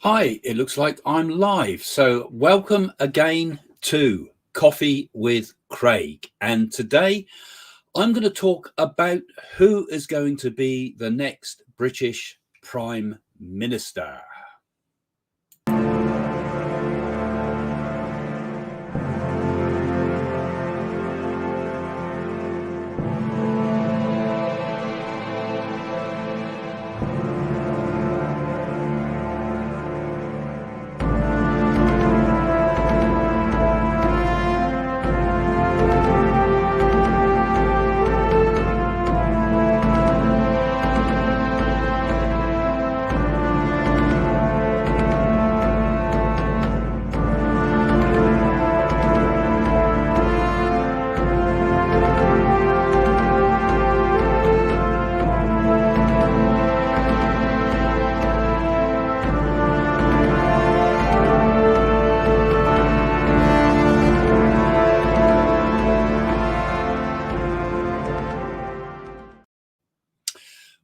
Hi, it looks like I'm live. So welcome again to Coffee with Craig. And today I'm going to talk about who is going to be the next British Prime Minister.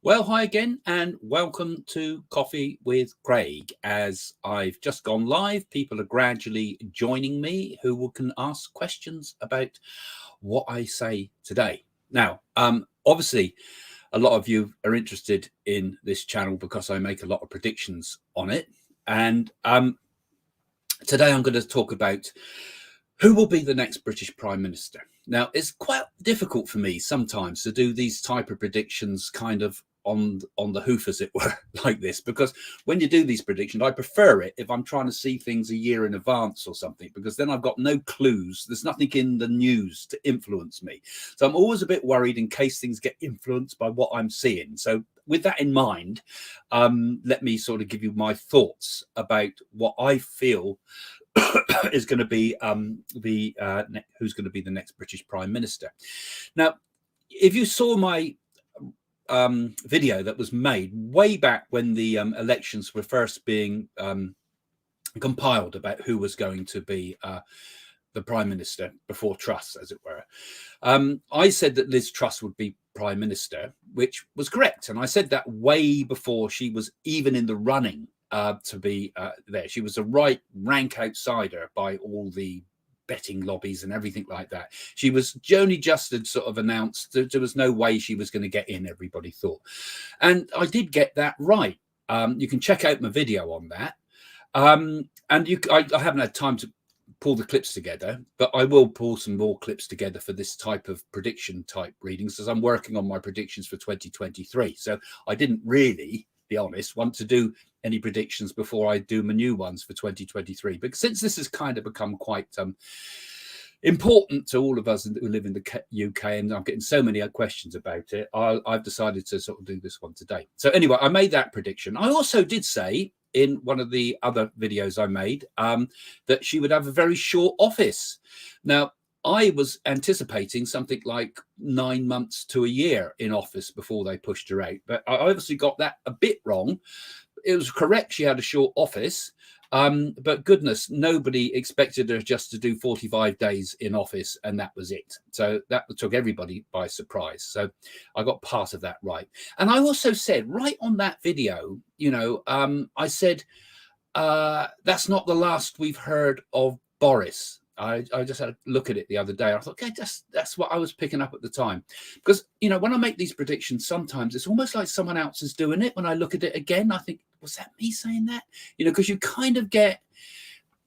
Well, hi again, and welcome to Coffee with Craig. As I've just gone live, people are gradually joining me who can ask questions about what I say today. Now, obviously, a lot of you are interested in this channel because I make a lot of predictions on it. And today I'm going to talk about who will be the next British Prime Minister. Now, it's quite difficult for me sometimes to do these type of predictions kind of on the hoof, as it were, like this, because when you do these predictions, I prefer it if I'm trying to see things a year in advance or something, because then I've got no clues. There's nothing in the news to influence me. So I'm always a bit worried in case things get influenced by what I'm seeing. So with that in mind, let me sort of give you my thoughts about what I feel is going to be who's going to be the next British Prime Minister. Now, if you saw my video that was made way back when the elections were first being compiled about who was going to be the Prime Minister before Truss, as it were, I said that Liz Truss would be Prime Minister, which was correct. And I said that way before she was even in the running to be there. She was a right rank outsider by all the betting lobbies and everything like that. She was only just had sort of announced that there was no way she was going to get in, everybody thought. And I did get that right. You can check out my video on that. And I haven't had time to pull the clips together, but I will pull some more clips together for this type of prediction type readings, as I'm working on my predictions for 2023. So I didn't really, be honest, want to do any predictions before I do my new ones for 2023. But since this has kind of become quite important to all of us who live in the UK, and I'm getting so many questions about it, I've decided to sort of do this one today. So anyway, I made that prediction. I also did say in one of the other videos I made that she would have a very short office. Now, I was anticipating something like 9 months to a year in office before they pushed her out. But I obviously got that a bit wrong. It was correct she had a short office, but goodness, nobody expected her just to do 45 days in office, and that was it. So that took everybody by surprise. So I got part of that right. And I also said right on that video, you know, I said, that's not the last we've heard of Boris. I just had a look at it the other day. I thought, okay, that's what I was picking up at the time. Because, you know, when I make these predictions, sometimes it's almost like someone else is doing it. When I look at it again, I think, was that me saying that? You know, because you kind of get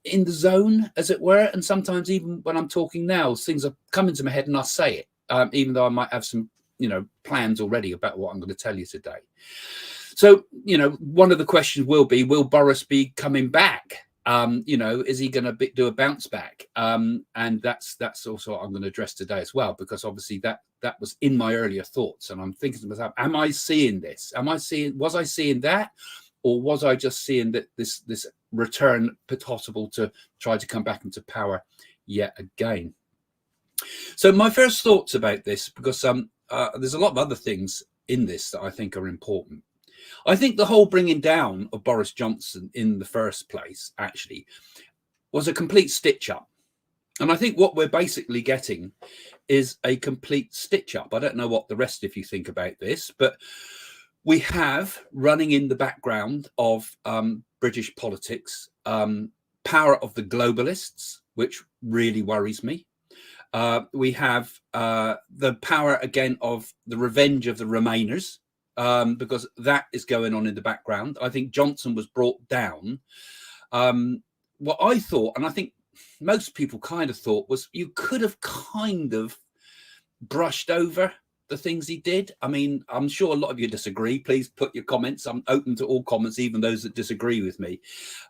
in the zone, as it were. And sometimes even when I'm talking now, things are coming to my head and I say it, even though I might have some, you know, plans already about what I'm going to tell you today. So, you know, one of the questions will be, will Boris be coming back? You know, is he going to do a bounce back? And that's also what I'm going to address today as well, because obviously that was in my earlier thoughts, and I'm thinking to myself, am I seeing this? Was I seeing that, or was I just seeing that this return possible to try to come back into power yet again? So my first thoughts about this, because there's a lot of other things in this that I think are important. I think the whole bringing down of Boris Johnson in the first place actually was a complete stitch up. And I think what we're basically getting is a complete stitch up. I don't know what the rest of you think about this, but We have running in the background of British politics, power of the globalists, which really worries me. We have the power again of the revenge of the Remainers, because that is going on in the background. I think Johnson was brought down. What I thought, and I think most people kind of thought, was you could have kind of brushed over the things he did. I mean, I'm sure a lot of you disagree. Please put your comments. I'm open to all comments, even those that disagree with me.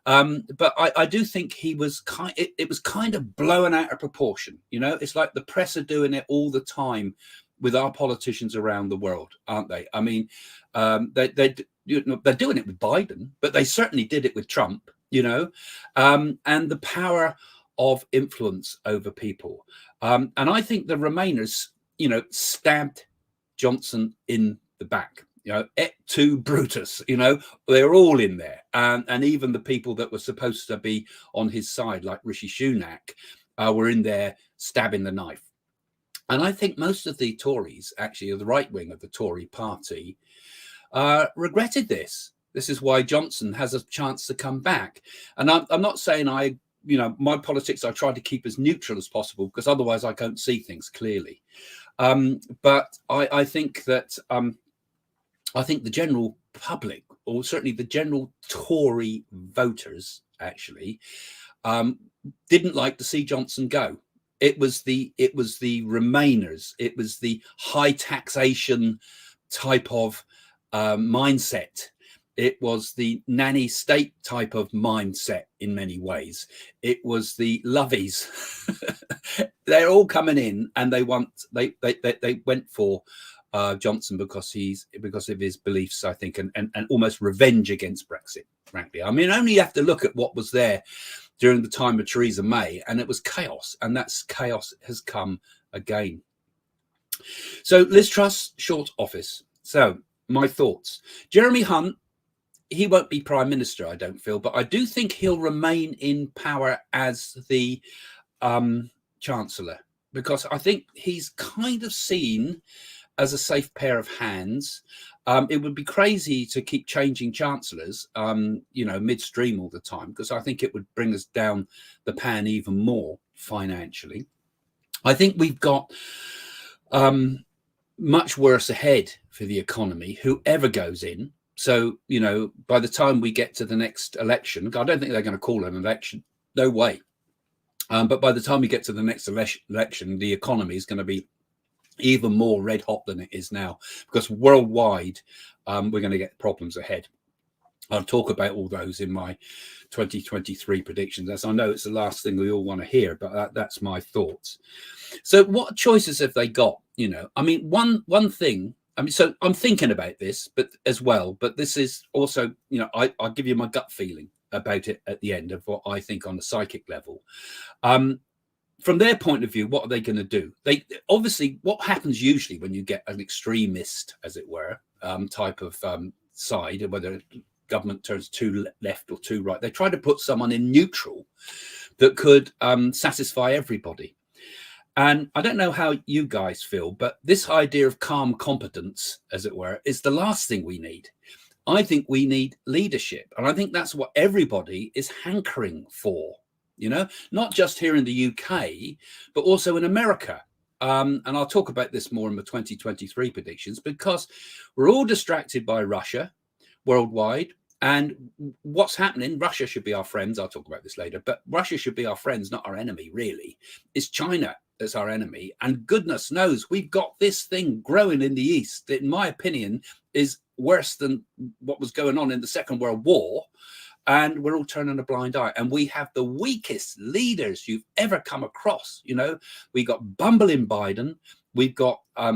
But I do think he was it was kind of blown out of proportion. You know, it's like the press are doing it all the time with our politicians around the world, aren't they? I mean, they're doing it with Biden, but they certainly did it with Trump, you know, and the power of influence over people. And I think the Remainers, you know, stabbed Johnson in the back, you know, et tu Brutus, you know, they're all in there. And even the people that were supposed to be on his side, like Rishi Sunak, were in there stabbing the knife. And I think most of the Tories, actually, or the right wing of the Tory party, regretted this. This is why Johnson has a chance to come back. And I'm not saying you know, my politics, I try to keep as neutral as possible, because otherwise I don't see things clearly. But I think that I think the general public, or certainly the general Tory voters, actually didn't like to see Johnson go. It was the Remainers. It was the high taxation type of mindset. It was the nanny state type of mindset in many ways. It was the lovies. They're all coming in, and they went for Johnson because of his beliefs, I think, and almost revenge against Brexit, frankly. I mean, only you have to look at what was there during the time of Theresa May, and it was chaos, and that chaos has come again. So Liz Truss, short office. So my thoughts. Jeremy Hunt, he won't be Prime Minister, I don't feel, but I do think he'll remain in power as the Chancellor, because I think he's kind of seen as a safe pair of hands. It would be crazy to keep changing chancellors, you know, midstream all the time, because I think it would bring us down the pan even more financially. I think we've got much worse ahead for the economy, whoever goes in. So, you know, by the time we get to the next election, I don't think they're going to call an election. No way. But by the time we get to the next election, the economy is going to be even more red hot than it is now, because worldwide we're going to get problems ahead. I'll talk about all those in my 2023 predictions, as I know it's the last thing we all want to hear, but that's my thoughts. So what choices have they got? You know, I mean, one thing, I mean, so I'm thinking about this, but as well, but this is also, you know, I'll give you my gut feeling about it at the end of what I think on a psychic level. From their point of view, what are they going to do? They obviously, what happens usually when you get an extremist, as it were, type of side, whether government turns too left or too right, they try to put someone in neutral that could satisfy everybody. And I don't know how you guys feel, but this idea of calm competence, as it were, is the last thing we need. I think we need leadership. And I think that's what everybody is hankering for, you know, not just here in the UK, but also in America. And I'll talk about this more in the 2023 predictions, because we're all distracted by Russia worldwide. And what's happening, Russia should be our friends. I'll talk about this later, but Russia should be our friends, not our enemy, really. It's China that's our enemy. And goodness knows, we've got this thing growing in the East that, in my opinion, is worse than what was going on in the Second World War. And we're all turning a blind eye. And we have the weakest leaders you've ever come across. You know, we got bumbling Biden. We've got a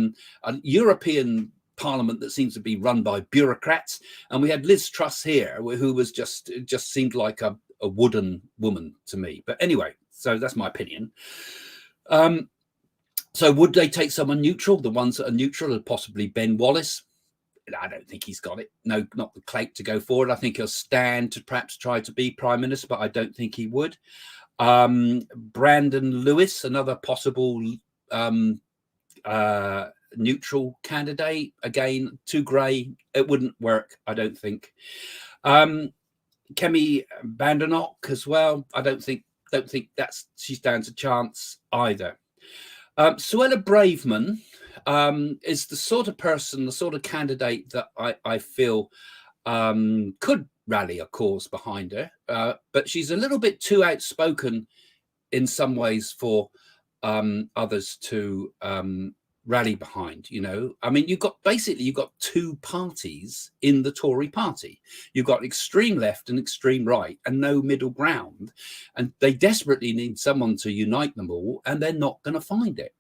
European Parliament that seems to be run by bureaucrats, and we had Liz Truss here, who was just seemed like a wooden woman to me. But anyway, so that's my opinion. So would they take someone neutral? The ones that are neutral are possibly Ben Wallace. I don't think he's got it. No, not the clout to go forward. I think he'll stand to perhaps try to be prime minister, but I don't think he would. Brandon Lewis, another possible neutral candidate. Again, too grey, it wouldn't work, I don't think. Kemi Badenoch as well, I don't think she stands a chance either. Suella Braverman is the sort of person, the sort of candidate that I feel could rally a cause behind her, but she's a little bit too outspoken in some ways for others to rally behind. I mean, you've got two parties in the Tory party. You've got extreme left and extreme right and no middle ground, and they desperately need someone to unite them all, and they're not going to find it.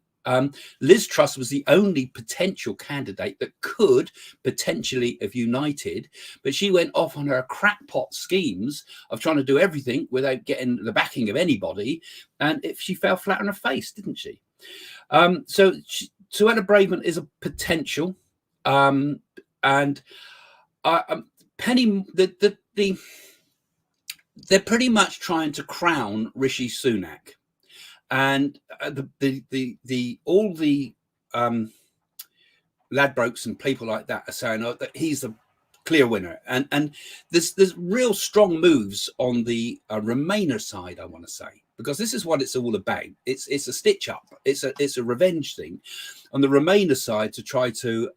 Liz Truss was the only potential candidate that could potentially have united, but she went off on her crackpot schemes of trying to do everything without getting the backing of anybody, and she fell flat on her face, didn't she? So Suella Braverman is a potential, and Penny, they're pretty much trying to crown Rishi Sunak. And all the Ladbrokes and people like that are saying that he's a clear winner, and there's real strong moves on the Remainer side, I want to say, because this is what it's all about. It's a stitch up. It's a revenge thing on the Remainer side to try to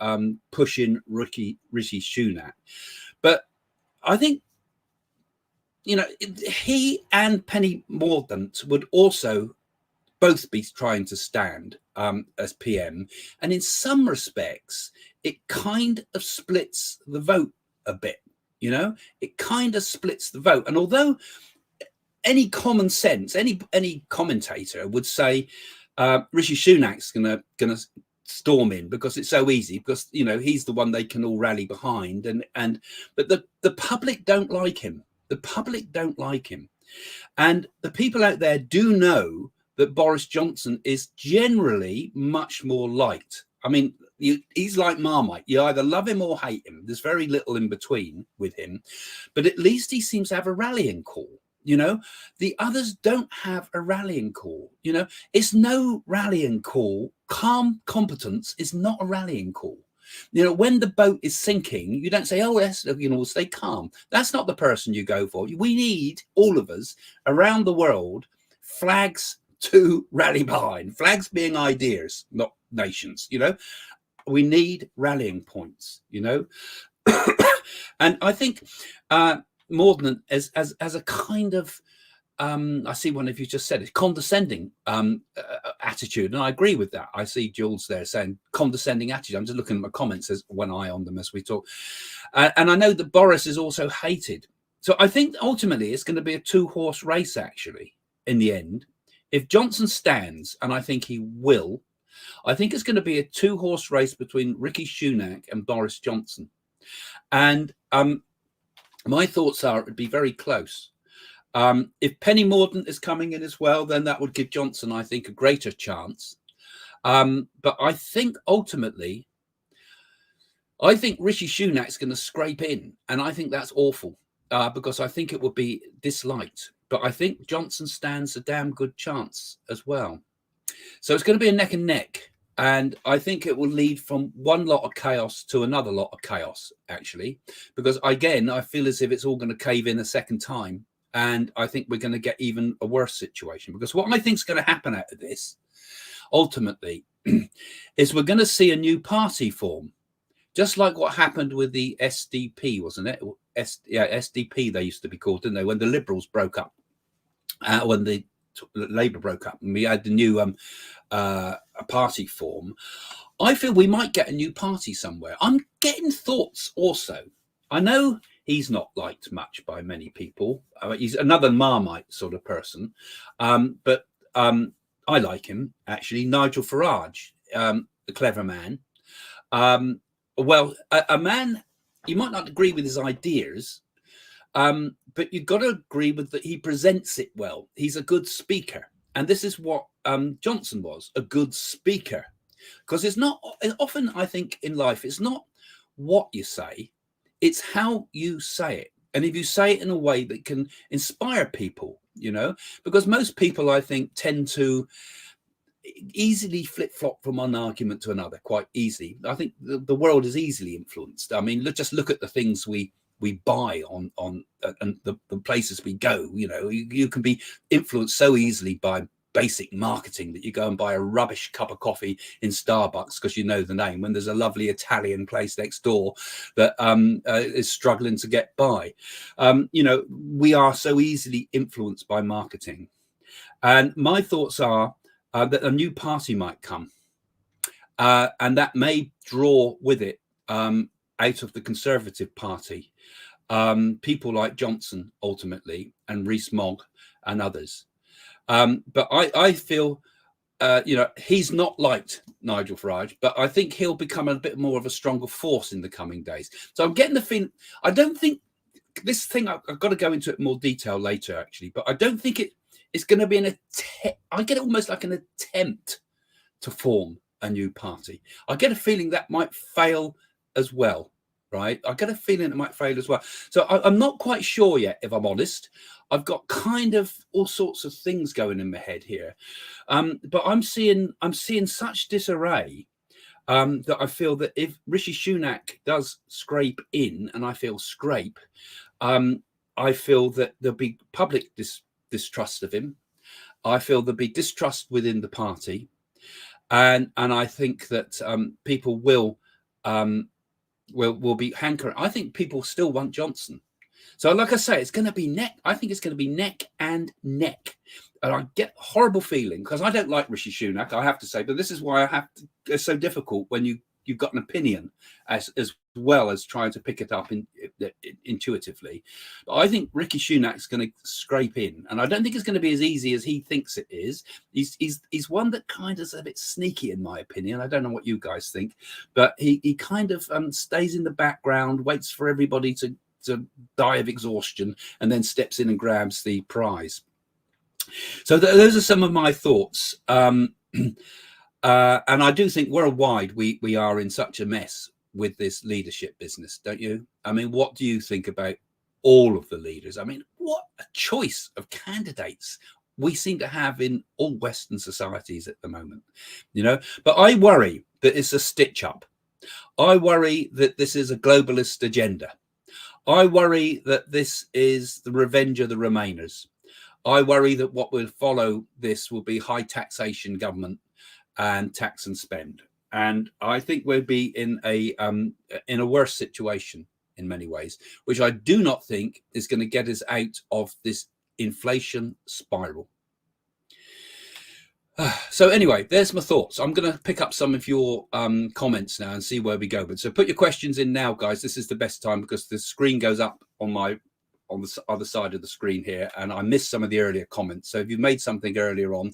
push in Rishi Sunak. But I think he and Penny Mordaunt would also both be trying to stand as PM, and in some respects it kind of splits the vote a bit. It kind of splits the vote, and although any common sense, any commentator would say Rishi Sunak's gonna storm in because it's so easy, because he's the one they can all rally behind, but the public don't like him. The public don't like him, and the people out there do know that Boris Johnson is generally much more liked. I mean, he's like Marmite. You either love him or hate him. There's very little in between with him, but at least he seems to have a rallying call. The others don't have a rallying call. It's no rallying call. Calm competence is not a rallying call. When the boat is sinking, you don't say, oh, yes, stay calm. That's not the person you go for. We need, all of us around the world, flags to rally behind, flags being ideas, not nations. We need rallying points. And I think Mordaunt as a kind of I see one of you just said it, condescending attitude, and I agree with that. I see Jules there saying condescending attitude. I'm just looking at my comments, as one eye on them as we talk, and I know that Boris is also hated. So I think ultimately it's going to be a two-horse race, actually, in the end. If Johnson stands, and I think he will, I think it's going to be a two-horse race between Rishi Sunak and Boris Johnson. And my thoughts are it would be very close. If Penny Mordaunt is coming in as well, then that would give Johnson, I think, a greater chance. But I think ultimately, Rishi Sunak's going to scrape in, and I think that's awful because I think it would be disliked. But I think Johnson stands a damn good chance as well. So it's going to be a neck and neck. And I think it will lead from one lot of chaos to another lot of chaos, actually, because, again, I feel as if it's all going to cave in a second time. And I think we're going to get even a worse situation, because what I think is going to happen out of this, ultimately, is we're going to see a new party form, just like what happened with the SDP, wasn't it? SDP, they used to be called, didn't they? When the Liberals broke up. When the Labour broke up and we had the new a party form, I feel we might get a new party somewhere. I'm getting thoughts also. I know he's not liked much by many people. He's another Marmite sort of person, but I like him, actually. Nigel Farage, a clever man. Well, a man, you might not agree with his ideas, but you've got to agree with that he presents it well. He's a good speaker. And this is what Johnson was, a good speaker. Because it's not, often I think in life, it's not what you say, it's how you say it. And if you say it in a way that can inspire people, because most people, I think, tend to, easily flip-flop from one argument to another quite easily. I think the world is easily influenced. I mean, just look at the things we buy on and the places we go. You know, you can be influenced so easily by basic marketing that you go and buy a rubbish cup of coffee in Starbucks because you know the name, when there's a lovely Italian place next door that is struggling to get by. You know, we are so easily influenced by marketing. And my thoughts are that a new party might come, and that may draw with it out of the Conservative Party people like Johnson ultimately, and Rees-Mogg and others. But I feel, you know, he's not liked, Nigel Farage, but I think he'll become a bit more of a stronger force in the coming days. So I'm getting the feeling, I don't think this thing, I've got to go into it in more detail later, actually, but I don't think it's going to be I get almost like an attempt to form a new party. I get a feeling that might fail as well, right? I get a feeling it might fail as well. So I'm not quite sure yet, if I'm honest. I've got kind of all sorts of things going in my head here, but I'm seeing such disarray that I feel that if Rishi Sunak does scrape in, and I feel scrape, I feel that there'll be public distrust of him. I feel there'll be distrust within the party, and I think that people will be hankering. I think people still want Johnson. So, like I say, it's going to be neck. I think it's going to be neck and neck. And I get a horrible feeling, because I don't like Rishi Sunak, I have to say, but this is why it's so difficult when you've got an opinion as well as trying to pick it up intuitively. But I think Rishi Sunak's going to scrape in, and I don't think it's going to be as easy as he thinks it is. He's one that kind of is a bit sneaky, in my opinion. I don't know what you guys think, but he kind of stays in the background, waits for everybody to die of exhaustion, and then steps in and grabs the prize. So those are some of my thoughts. And I do think worldwide we are in such a mess with this leadership business, don't you? I mean, what do you think about all of the leaders? I mean, what a choice of candidates we seem to have in all Western societies at the moment, you know? But I worry that it's a stitch up. I worry that this is a globalist agenda. I worry that this is the revenge of the Remainers. I worry that what will follow this will be high taxation government and tax and spend. And I think we'll be in a worse situation in many ways, which I do not think is going to get us out of this inflation spiral. So anyway, there's my thoughts. I'm going to pick up some of your comments now and see where we go. But so put your questions in now, guys. This is the best time, because the screen goes up on the other side of the screen here, and I missed some of the earlier comments. So if you've made something earlier on,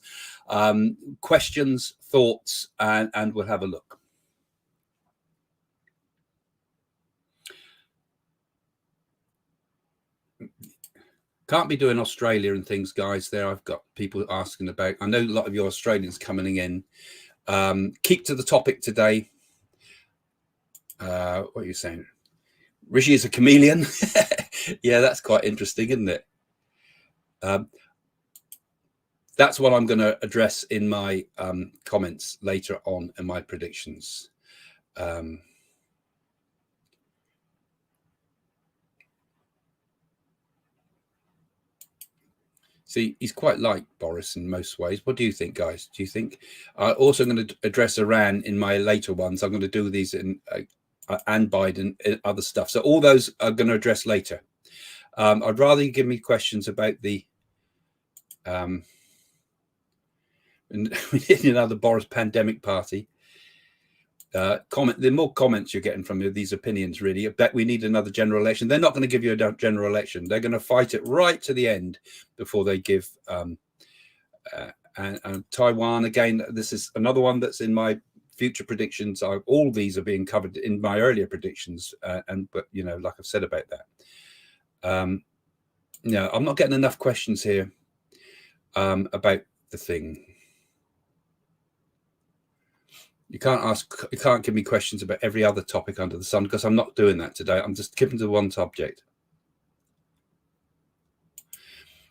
questions, thoughts, and we'll have a look. Can't be doing Australia and things, guys. There, I've got people asking about. I know a lot of your Australians coming in. Keep to the topic today. What are you saying? Rishi is a chameleon. Yeah, that's quite interesting, isn't it? That's what I'm going to address in my comments later on in my predictions. See, he's quite like Boris in most ways. What do you think, guys? Do you think? Also going to address Iran in my later ones. I'm going to do these in and Biden and other stuff. So all those are going to address later. I'd rather you give me questions about the we need another Boris pandemic party. The more comments you're getting from these opinions, really, I bet we need another general election. They're not going to give you a general election. They're going to fight it right to the end before they give. And Taiwan, again, this is another one that's in my future predictions. All these are being covered in my earlier predictions, but you know, like I've said about that. No, I'm not getting enough questions here about the thing. You can't give me questions about every other topic under the sun, because I'm not doing that today. I'm just keeping to one subject.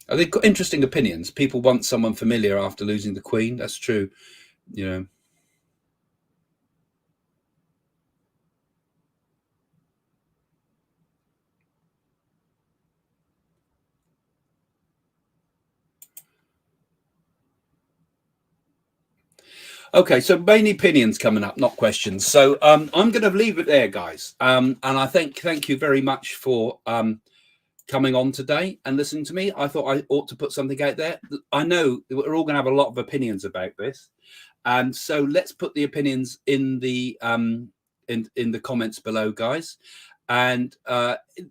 I think interesting opinions. People want someone familiar after losing the Queen. That's true. you know. Okay, so main opinions coming up, not questions. So I'm going to leave it there, guys. And I thank you very much for coming on today and listening to me. I thought I ought to put something out there. I know we're all going to have a lot of opinions about this, and so let's put the opinions in the comments below, guys. And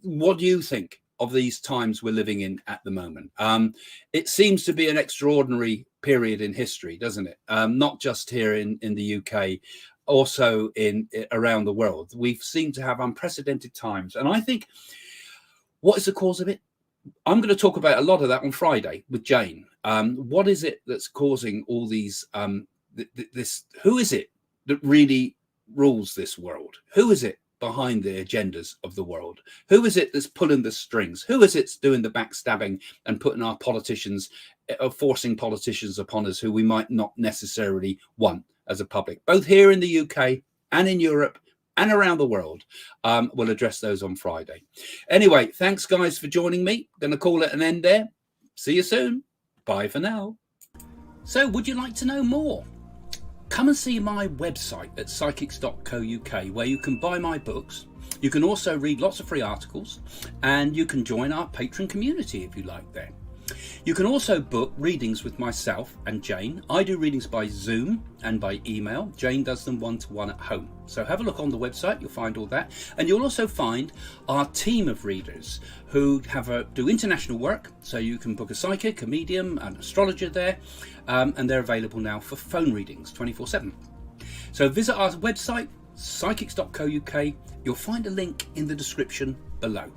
what do you think of these times we're living in at the moment? It seems to be an extraordinary period in history, doesn't it? Not just here in the UK, also in around the world. We've seemed to have unprecedented times, and I think, what is the cause of it? I'm going to talk about a lot of that on Friday with Jane. What is it that's causing all these? Who is it that really rules this world? Who is it behind the agendas of the world? Who is it that's pulling the strings? Who is it that's doing the backstabbing and putting our politicians, forcing politicians upon us who we might not necessarily want as a public, both here in the UK and in Europe and around the world? We'll address those on Friday. Anyway, thanks guys for joining me. Going to call it an end there. See you soon. Bye for now. So would you like to know more? Come and see my website at psychics.co.uk, where you can buy my books. You can also read lots of free articles, and you can join our Patreon community if you like there. You can also book readings with myself and Jane. I do readings by Zoom and by email. Jane does them one-to-one at home. So have a look on the website, you'll find all that. And you'll also find our team of readers who do international work. So you can book a psychic, a medium, an astrologer there, and they're available now for phone readings 24/7. So visit our website, psychics.co.uk. You'll find a link in the description below.